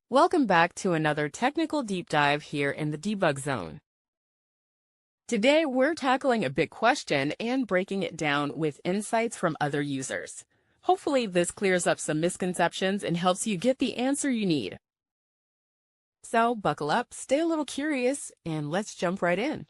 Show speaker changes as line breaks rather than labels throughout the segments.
Welcome back to another technical deep dive here in the debug zone. Today, we're tackling a big question and breaking it down with insights from other users. Hopefully, this clears up some misconceptions and helps you get the answer you need. So, buckle up, stay a little curious, and let's jump right in.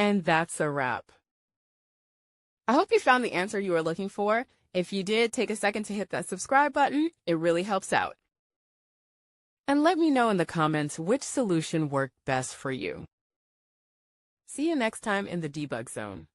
And that's a wrap. I hope you found the answer you were looking for. If you did, take a second to hit that subscribe button. It really helps out. And let me know in the comments which solution worked best for you. See you next time in the debug zone.